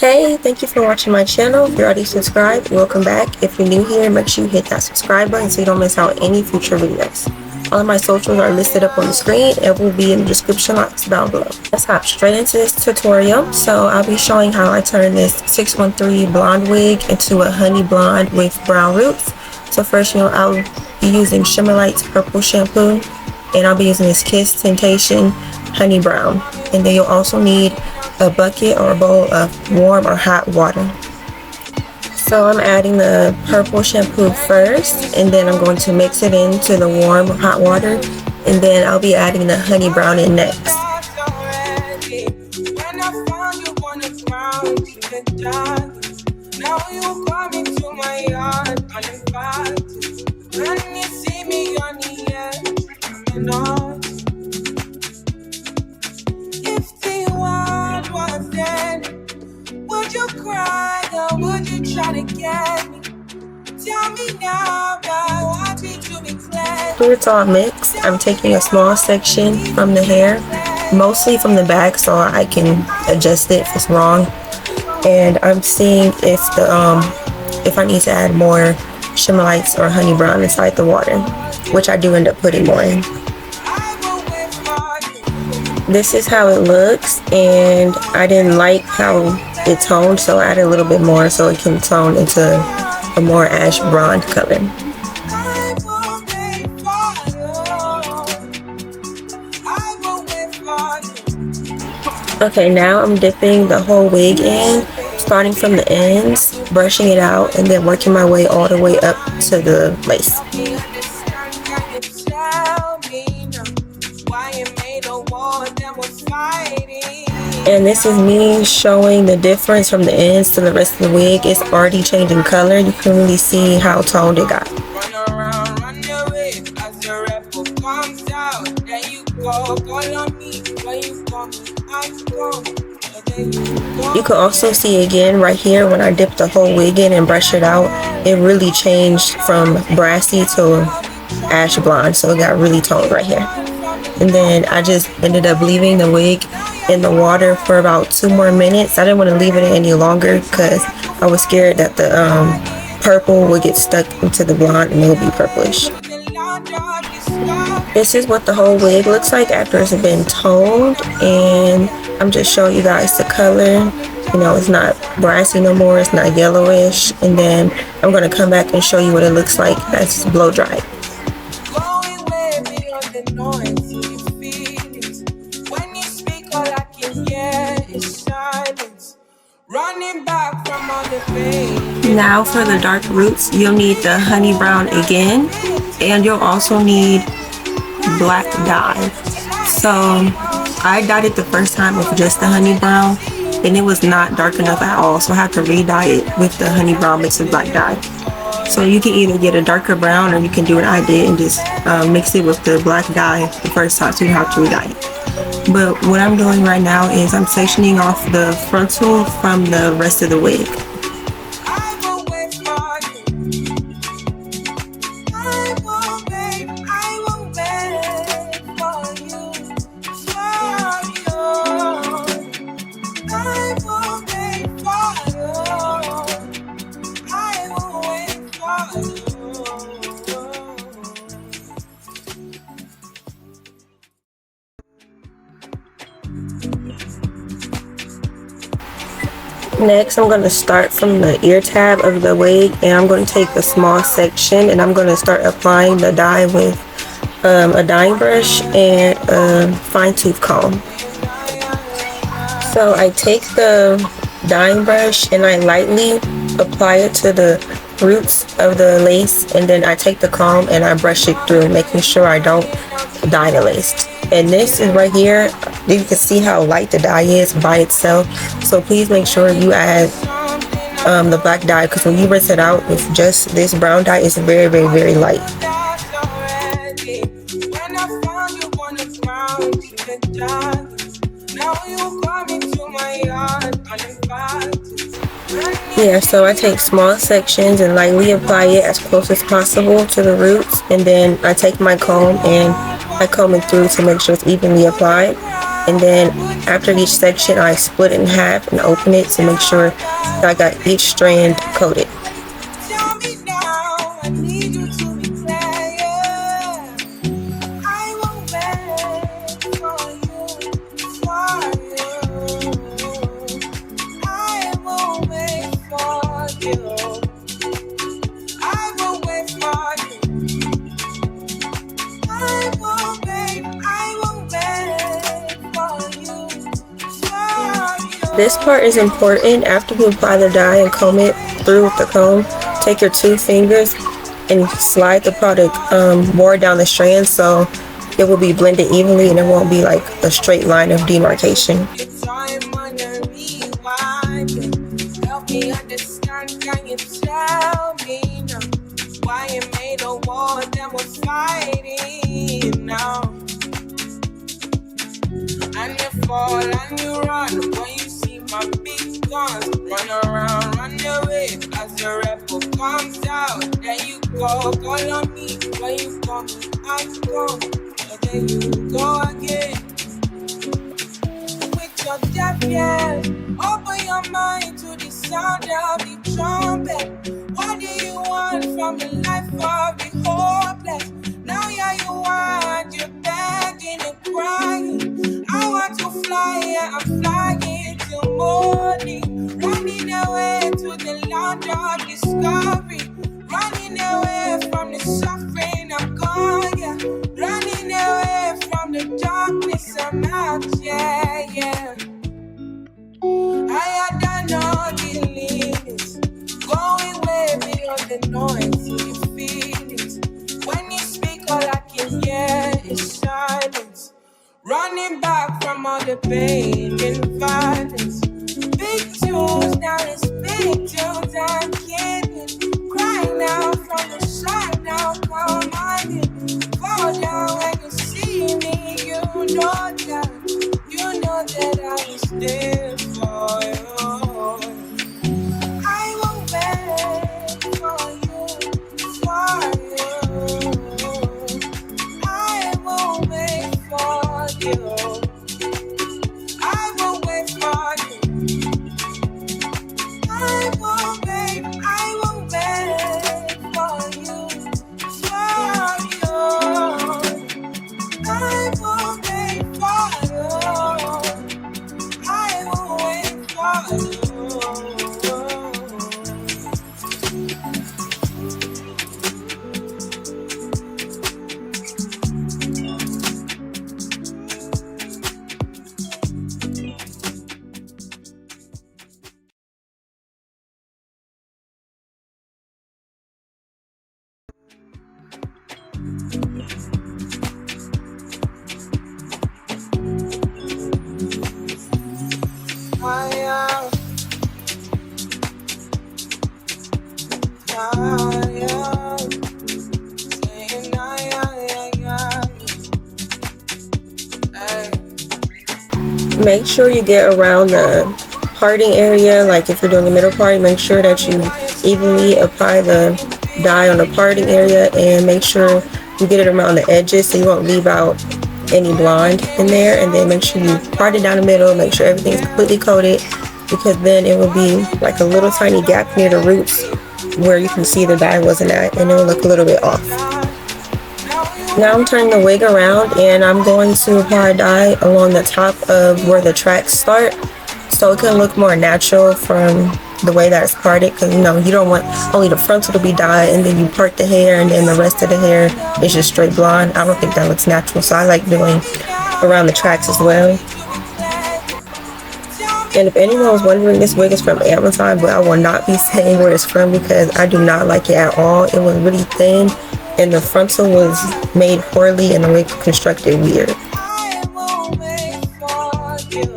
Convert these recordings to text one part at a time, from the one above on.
Hey, thank you for watching my channel. If you're already subscribed, welcome back. If you're new here, make sure you hit that subscribe button so you don't miss out any future videos. All of my socials are listed up on the screen and will be in the description box down below. Let's hop straight into this tutorial. So I'll be showing how I turn this 613 blonde wig into a honey blonde with brown roots. So first, I'll be using Shimmer Lights purple shampoo, and I'll be using this Kiss Temptation honey brown. And then you'll also need a bucket or a bowl of warm or hot water. So I'm adding the purple shampoo first, and then I'm going to mix it into the warm or hot water, and then I'll be adding the honey brown in next. Would you cry or would you try to get me? Tell me now, I want me to be clear. After it's all mixed, I'm taking a small section from the hair, mostly from the back, so I can adjust it if it's wrong. And I'm seeing if I need to add more Shimmer Lights or honey brown inside the water, which I do end up putting more in. This is how it looks, and I didn't like how it toned, so I added a little bit more so it can tone into a more ash blonde color. Okay, now I'm dipping the whole wig in, starting from the ends, brushing it out, and then working my way all the way up to the lace. And this is me showing the difference from the ends to the rest of the wig. It's already changing color. You can really see how toned it got. You can also see again right here when I dipped the whole wig in and brushed it out, it really changed from brassy to ash blonde, so it got really toned right here. And then I just ended up leaving the wig in the water for about 2 more minutes. I didn't want to leave it any longer because I was scared that the purple would get stuck into the blonde and it would be purplish. This is what the whole wig looks like after it's been toned, and I'm just showing you guys the color. It's not brassy no more, it's not yellowish. And then I'm going to come back and show you what it looks like as blow dried. Now for the dark roots, you'll need the honey brown again, and you'll also need black dye. So I dyed it the first time with just the honey brown, and it was not dark enough at all, so I had to re-dye it with the honey brown mixed with black dye. So you can either get a darker brown, or you can do what I did and just mix it with the black dye the first time, so you don't have to re-dye it. But what I'm doing right now is I'm sectioning off the frontal from the rest of the wig. Next, I'm going to start from the ear tab of the wig, and I'm going to take a small section and I'm going to start applying the dye with a dyeing brush and a fine tooth comb. So I take the dyeing brush and I lightly apply it to the roots of the lace, and then I take the comb and I brush it through, making sure I don't dye the lace. And this is right here, you can see how light the dye is by itself, so please make sure you add the black dye, because when you rinse it out with just this brown dye, it's very, very, very light. Yeah, so I take small sections and lightly apply it as close as possible to the roots, and then I take my comb and I comb it through to make sure it's evenly applied. And then after each section, I split it in half and open it to make sure that I got each strand coated. Tell me now, I need you to be clear. I won't wait for you, I won't wait for you. I won't wait for you. I won't wait for you. This part is important. After you apply the dye and comb it through with the comb, take your 2 fingers and slide the product more down the strand so it will be blended evenly and it won't be like a straight line of demarcation. Help me understand, can you tell me now why you made a war that we're fighting now? And you fall and you run when you see my big guns. Run around, run away as the rebel comes out. Then you go, call on me when you come, I come. And then you go again with your deaf ears. Open your mind to the sound of the trumpet. What do you want from the life of the hopeless? Now you want, you're begging and crying. I want to fly, yeah, I'm flying till morning. Running away to the land of discovery. Running away from the suffering I'm gone, yeah. Running away from the darkness I'm out, yeah, yeah. I had done all the limits, going way beyond the noise in your feelings. When you speak, all I can hear is silence. Running back from all the pain and violence. Big tunes, now it's big tunes I'm kidding. Crying out from the side, now come on in. Fall down when you see me, you know that I was there for you. I won't wait for you, I won't wait for you. I won't wait for you. I won't wait for you, I won't wait for you. I won't wait for you. Make sure you get around the parting area. Like if you're doing the middle part, make sure that you evenly apply the dye on the parting area and make sure you get it around the edges so you won't leave out any blonde in there. And then make sure you part it down the middle, make sure everything's completely coated, because then it will be like a little tiny gap near the roots where you can see the dye wasn't at, and it will look a little bit off. Now I'm turning the wig around and I'm going to apply dye along the top of where the tracks start so it can look more natural from the way that it's parted, because you don't want only the frontal to be dyed and then you part the hair and then the rest of the hair is just straight blonde. I don't think that looks natural, so I like doing around the tracks as well. And if anyone was wondering, this wig is from Amazon, but I will not be saying where it's from because I do not like it at all. It was really thin and the frontal was made poorly and the wig constructed weird. I won't wait for you.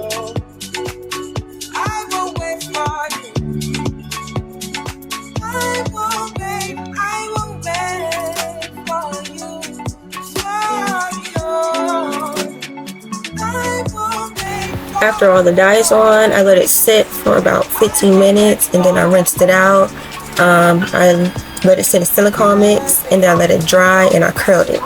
I won't wait for you. I won't wait for you. After all the dye is on, I let it sit for about 15 minutes and then I rinsed it out. I let it sit in silicone mix, and then I let it dry and I curled it.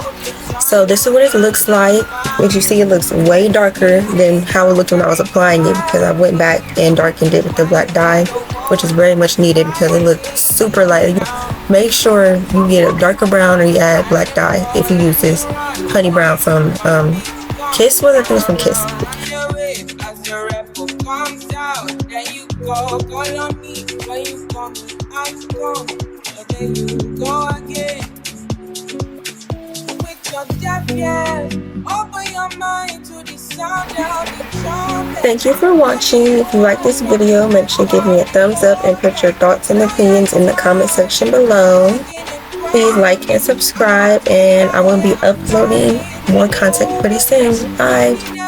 So this is what it looks like. As you see, it looks way darker than how it looked when I was applying it, because I went back and darkened it with the black dye, which is very much needed because it looked super light. Make sure you get a darker brown or you add black dye if you use this honey brown from Kiss. I think it's from Kiss. Thank you for watching. If you like this video, make sure you give me a thumbs up and put your thoughts and opinions in the comment section below. Please like and subscribe, and I will be uploading more content pretty soon. Bye.